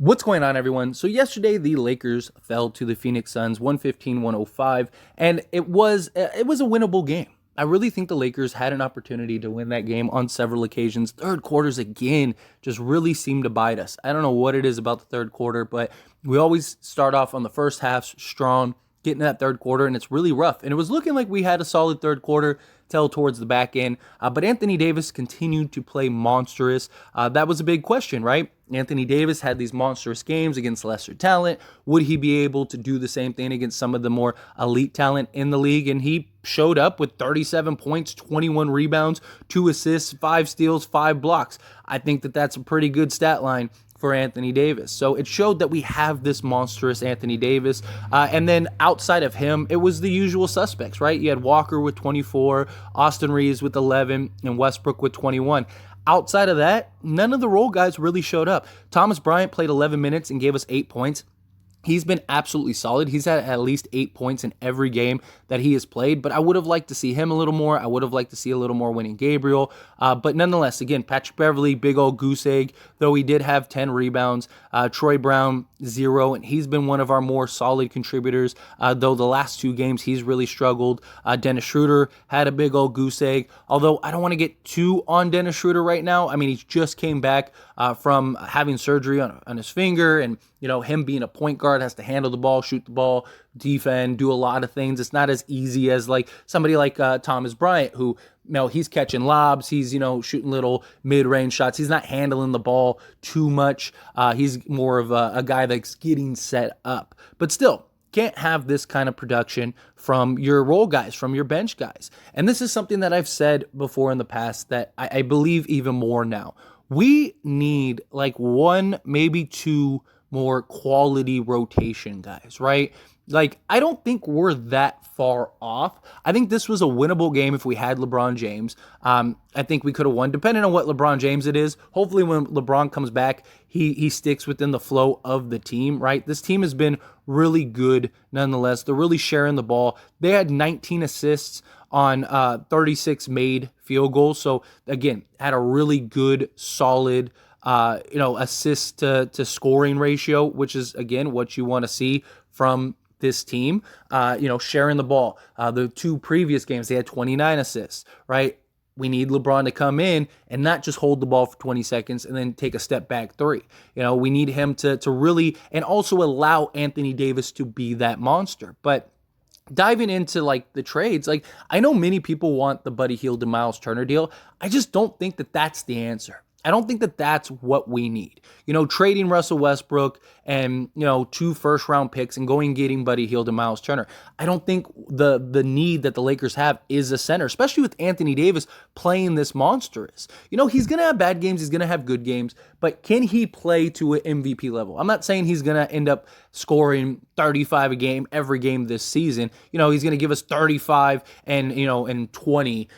What's going on, everyone? So yesterday, the Lakers fell to the Phoenix Suns 115-105, and it was a winnable game. I really think the Lakers had an opportunity to win that game on several occasions. Third quarters, again, just really seemed to bite us. I don't know what it is about the third quarter, but we always start off on the first half strong, get in that third quarter, and it's really rough. And it was looking like we had a solid third quarter till towards the back end. But Anthony Davis continued to play monstrous. That was a big question, right? Anthony Davis had these monstrous games against lesser talent. Would he be able to do the same thing against some of the more elite talent in the league? And he showed up with 37 points, 21 rebounds, 2 assists, 5 steals, 5 blocks. I think that that's a pretty good stat line for Anthony Davis. So it showed that we have this monstrous Anthony Davis. And then outside of him, it was the usual suspects, right? You had Walker with 24, Austin Reeves with 11, and Westbrook with 21. Outside of that, none of the role guys really showed up. Thomas Bryant played 11 minutes and gave us 8 points. He's been absolutely solid. He's had at least 8 points in every game that he has played, but I would have liked to see him a little more. I would have liked to see a little more winning Gabriel. But nonetheless, again, Patrick Beverley, big old goose egg, though he did have 10 rebounds. Troy Brown, 0, and he's been one of our more solid contributors, though the last 2 games he's really struggled. Dennis Schroeder had a big old goose egg, although I don't want to get too on Dennis Schroeder right now. I mean, he just came back from having surgery on his finger, and him being a point guard has to handle the ball, shoot the ball, defend, do a lot of things. It's not as easy as like somebody like Thomas Bryant, who he's catching lobs, he's shooting little mid-range shots. He's not handling the ball too much. He's more of a guy that's getting set up, but still can't have this kind of production from your role guys, from your bench guys. And this is something that I've said before in the past that I believe even more now. We need like 1, maybe 2 more quality rotation guys, right? Like, I don't think we're that far off. I think this was a winnable game if we had LeBron James. I think we could have won, depending on what LeBron James it is. Hopefully when LeBron comes back, he sticks within the flow of the team, right? This team has been really good nonetheless. They're really sharing the ball. They had 19 assists on 36 made field goals. So, again, had a really good, solid assist to scoring ratio, which is, again, what you want to see from this team, sharing the ball. The 2 previous games, they had 29 assists, right? We need LeBron to come in and not just hold the ball for 20 seconds and then take a step back 3. We need him to really, and also allow Anthony Davis to be that monster. But diving into like the trades, like I know many people want the Buddy Hield and Miles Turner deal. I just don't think that that's the answer. I don't think that that's what we need. Trading Russell Westbrook and, 2 first-round picks and going and getting Buddy Hield and Miles Turner. I don't think the need that the Lakers have is a center, especially with Anthony Davis playing this monstrous. He's going to have bad games. He's going to have good games. But can he play to an MVP level? I'm not saying he's going to end up scoring 35 a game every game this season. He's going to give us 35 and 20,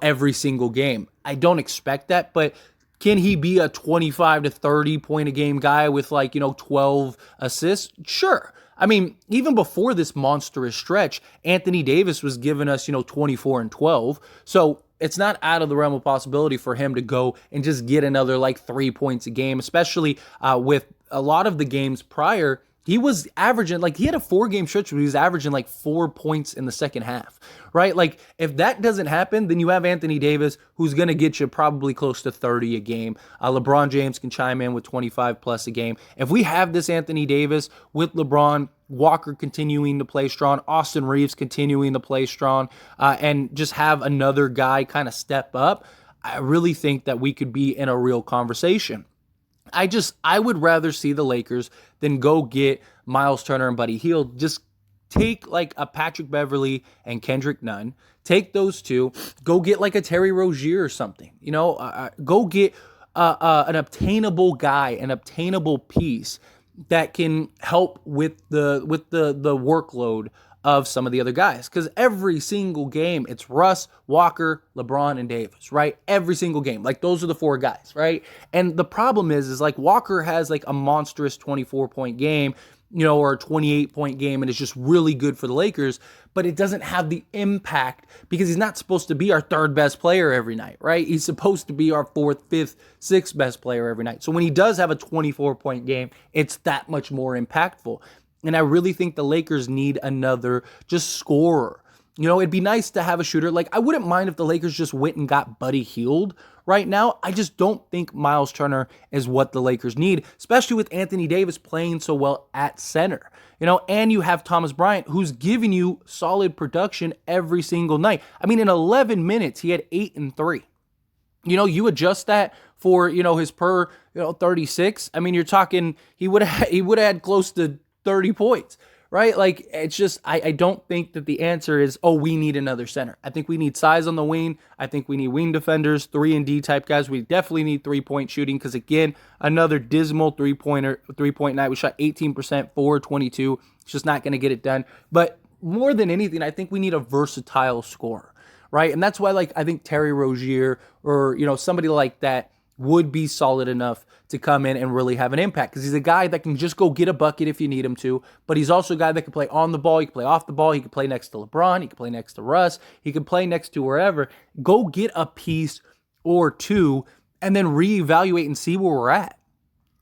every single game. I don't expect that, but can he be a 25 to 30 point a game guy with 12 assists? Sure. I mean, even before this monstrous stretch, Anthony Davis was giving us, 24 and 12. So it's not out of the realm of possibility for him to go and just get another 3 points a game, especially with a lot of the games prior. He was averaging, he had a 4-game stretch where he was averaging 4 points in the second half, right? If that doesn't happen, then you have Anthony Davis, who's going to get you probably close to 30 a game. LeBron James can chime in with 25 plus a game. If we have this Anthony Davis with LeBron, Walker continuing to play strong, Austin Reeves continuing to play strong, and just have another guy kind of step up, I really think that we could be in a real conversation. I would rather see the Lakers than go get Miles Turner and Buddy Hield. Just take a Patrick Beverley and Kendrick Nunn. Take those 2. Go get a Terry Rozier or something. Go get an obtainable guy, an obtainable piece that can help with the workload of some of the other guys. Because every single game, it's Russ, Walker, LeBron, and Davis, right? Every single game. Those are the 4 guys, right? And the problem is Walker has a monstrous 24-point game. or a 28-point game, and it's just really good for the Lakers, but it doesn't have the impact because he's not supposed to be our third best player every night, right? He's supposed to be our fourth, fifth, sixth best player every night. So when he does have a 24-point game, it's that much more impactful. And I really think the Lakers need another just scorer. It'd be nice to have a shooter. Like, I wouldn't mind if the Lakers just went and got Buddy Hield right now. I just don't think Miles Turner is what the Lakers need, especially with Anthony Davis playing so well at center. And you have Thomas Bryant, who's giving you solid production every single night. I mean, in 11 minutes, he had 8 and 3. You adjust that for, his per, 36. I mean, you're talking, he would have had close to 30 points. Right? Like, it's just, I don't think that the answer is, we need another center. I think we need size on the wing. I think we need wing defenders, 3-and-D type guys. We definitely need 3-point shooting because, again, another dismal three-point night. We shot 18%, 4-22. It's just not going to get it done. But more than anything, I think we need a versatile scorer, right? And that's why, I think Terry Rozier or, somebody like that would be solid enough to come in and really have an impact because he's a guy that can just go get a bucket if you need him to, but he's also a guy that can play on the ball, he can play off the ball, he can play next to LeBron, he can play next to Russ, he can play next to wherever. Go get a piece or two and then reevaluate and see where we're at,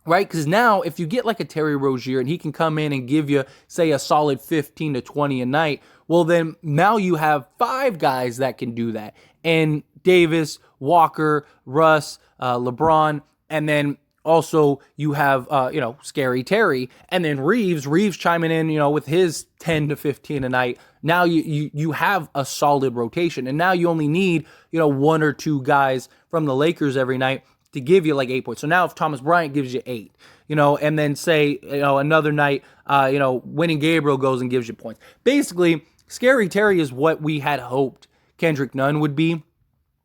right? Because now if you get like a Terry Rozier and he can come in and give you, say, a solid 15 to 20 a night, well, then now you have 5 guys that can do that. And Davis, Walker, Russ, LeBron, and then also you have, Scary Terry, and then Reeves chiming in, with his 10 to 15 a night. Now you have a solid rotation, and now you only need, 1 or 2 guys from the Lakers every night to give you like 8 points. So now if Thomas Bryant gives you 8, and then say, another night, Winning Gabriel goes and gives you points. Basically, Scary Terry is what we had hoped Kendrick Nunn would be.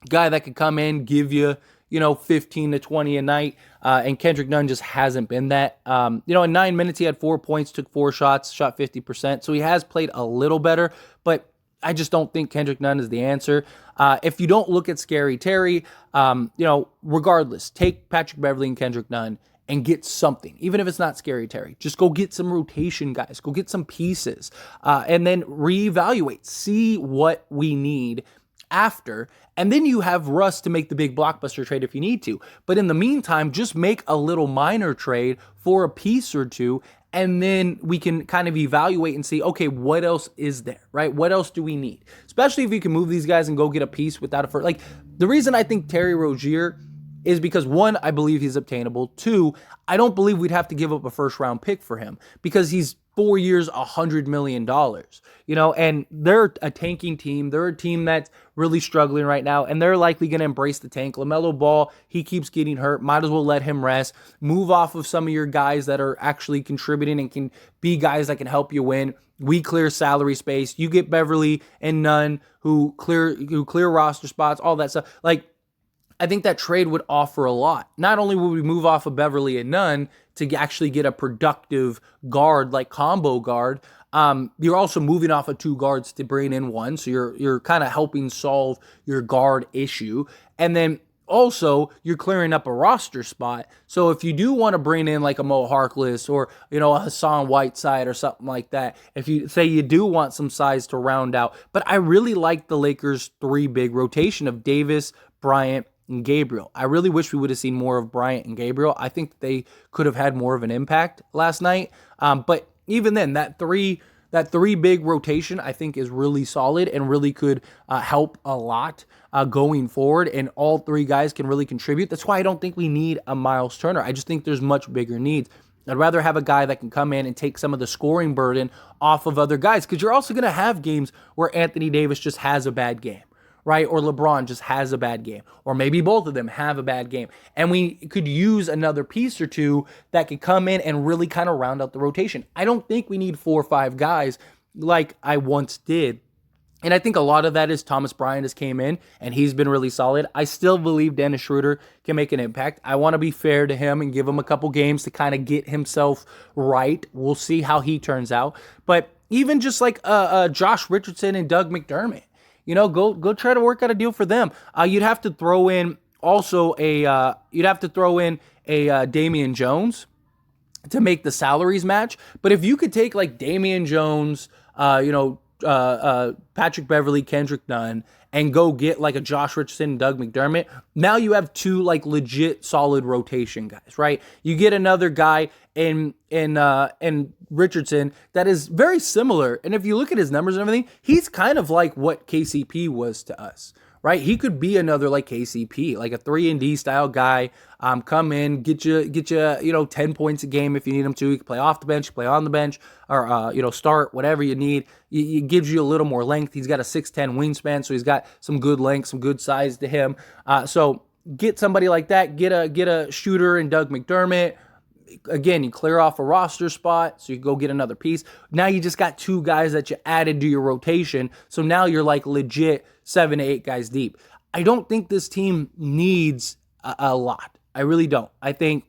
Guy that could come in, give you, 15 to 20 a night, and Kendrick Nunn just hasn't been that. In 9 minutes, he had 4 points, took 4 shots, shot 50%, so he has played a little better, but I just don't think Kendrick Nunn is the answer. If you don't look at Scary Terry, regardless, take Patrick Beverley and Kendrick Nunn and get something, even if it's not Scary Terry. Just go get some rotation guys, go get some pieces, and then reevaluate, see what we need after, and then you have Russ to make the big blockbuster trade if you need to. But in the meantime, just make a little minor trade for a piece or two, and then we can kind of evaluate and see, okay, what else is there, right? What else do we need? Especially if you can move these guys and go get a piece without a first. Like, the reason I think Terry Rozier is because, 1, I believe he's obtainable. 2, I don't believe we'd have to give up a first-round pick for him because he's 4 years, $100 million, and they're a tanking team. They're a team that's really struggling right now, and they're likely going to embrace the tank. LaMelo Ball, he keeps getting hurt. Might as well let him rest. Move off of some of your guys that are actually contributing and can be guys that can help you win. We clear salary space. You get Beverly and Nunn who clear roster spots, all that stuff. Like, I think that trade would offer a lot. Not only would we move off of Beverly and Nunn to actually get a productive guard, like combo guard, you're also moving off of 2 guards to bring in 1. So you're kind of helping solve your guard issue. And then also you're clearing up a roster spot. So if you do want to bring in like a Mo Harkless or, a Hassan Whiteside or something like that, if you say you do want some size to round out, but I really like the Lakers' 3 big rotation of Davis, Bryant, and Gabriel. I really wish we would have seen more of Bryant and Gabriel. I think they could have had more of an impact last night. But even then, that three big rotation, I think, is really solid and really could help a lot going forward. And all 3 guys can really contribute. That's why I don't think we need a Miles Turner. I just think there's much bigger needs. I'd rather have a guy that can come in and take some of the scoring burden off of other guys, because you're also going to have games where Anthony Davis just has a bad game, right? Or LeBron just has a bad game, or maybe both of them have a bad game. And we could use another piece or two that could come in and really kind of round out the rotation. I don't think we need 4 or 5 guys like I once did. And I think a lot of that is Thomas Bryant has came in and he's been really solid. I still believe Dennis Schroeder can make an impact. I want to be fair to him and give him a couple games to kind of get himself right. We'll see how he turns out. But even just like Josh Richardson and Doug McDermott, go try to work out a deal for them. You'd have to throw in also a Damian Jones. to make the salaries match. But if you could take like Damian Jones, Patrick Beverly, Kendrick Nunn, and go get like a Josh Richardson, Doug McDermott, now you have two like legit solid rotation guys, right? You get another guy in Richardson that is very similar. And if you look at his numbers and everything, he's kind of like what KCP was to us, right? He could be another like KCP, like a 3-and-D style guy. Come in, get you 10 points a game if you need him to. He can play off the bench, play on the bench, or start, whatever you need. It gives you a little more length. He's got a 6'10" wingspan, so he's got some good length, some good size to him. So get somebody like that. Get a shooter in Doug McDermott. Again, you clear off a roster spot, so you go get another piece. Now you just got two guys that you added to your rotation, so now you're like legit 7 to 8 guys deep. I don't think this team needs a lot. I really don't. I think,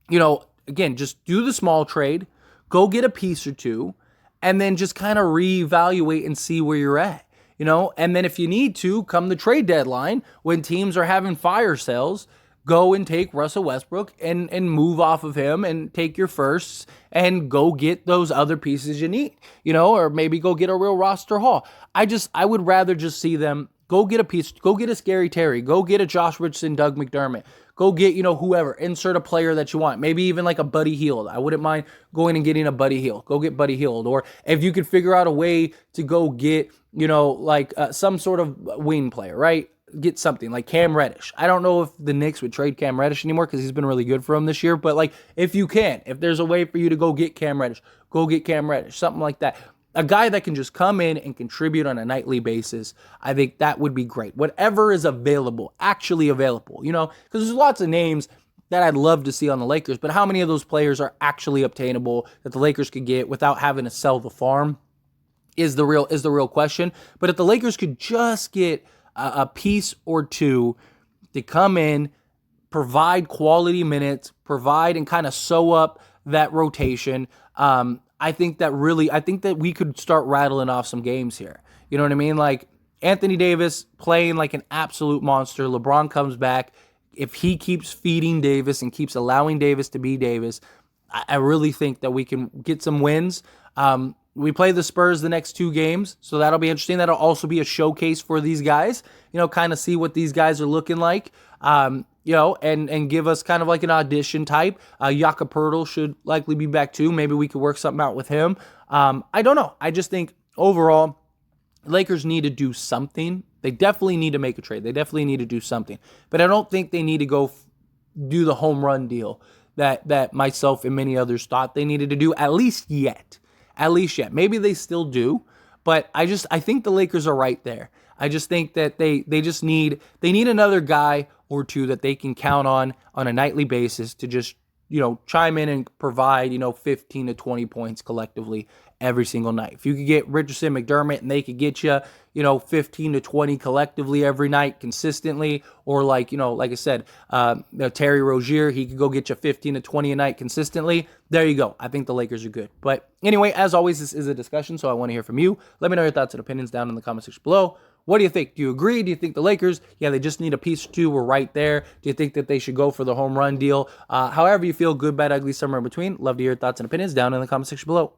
again, just do the small trade, go get a piece or two, and then just kind of reevaluate and see where you're at. And then if you need to, come the trade deadline, when teams are having fire sales, go and take Russell Westbrook and move off of him and take your firsts and go get those other pieces you need, or maybe go get a real roster haul. I would rather just see them go get a piece, go get a Scary Terry, go get a Josh Richardson, Doug McDermott, go get, whoever, insert a player that you want, maybe even like a Buddy Hield. I wouldn't mind going and getting a Buddy Hield. Go get Buddy Hield. Or if you could figure out a way to go get, some sort of wing player, right? Get something like Cam Reddish. I don't know if the Knicks would trade Cam Reddish anymore because he's been really good for them this year. But like, if there's a way for you to go get Cam Reddish, go get Cam Reddish, something like that. A guy that can just come in and contribute on a nightly basis. I think that would be great. Whatever is available, actually available, because there's lots of names that I'd love to see on the Lakers, but how many of those players are actually obtainable that the Lakers could get without having to sell the farm is the real question. But if the Lakers could just get a piece or two to come in, provide quality minutes, provide and kind of sew up that rotation. I think that we could start rattling off some games here. You know what I mean? Like Anthony Davis playing like an absolute monster. LeBron comes back. If he keeps feeding Davis and keeps allowing Davis to be Davis, I really think that we can get some wins. We play the Spurs the next 2 games, so that'll be interesting. That'll also be a showcase for these guys, kind of see what these guys are looking like, and give us kind of like an audition type. Jakob Poeltl should likely be back too. Maybe we could work something out with him. I don't know. I just think overall, Lakers need to do something. They definitely need to make a trade. They definitely need to do something. But I don't think they need to go do the home run deal that myself and many others thought they needed to do, at least yet. Maybe they still do, but I think the Lakers are right there. I just think that they need another guy or two that they can count on a nightly basis to just, chime in and provide, 15 to 20 points collectively every single night. If you could get Richardson, McDermott, and they could get you, 15 to 20 collectively every night consistently, or like I said, Terry Rozier, he could go get you 15 to 20 a night consistently. There you go. I think the Lakers are good. But anyway, as always, this is a discussion, so I want to hear from you. Let me know your thoughts and opinions down in the comment section below. What do you think? Do you agree? Do you think the Lakers, they just need a piece or two? We're right there. Do you think that they should go for the home run deal? However you feel, good, bad, ugly, somewhere in between. Love to hear your thoughts and opinions down in the comment section below.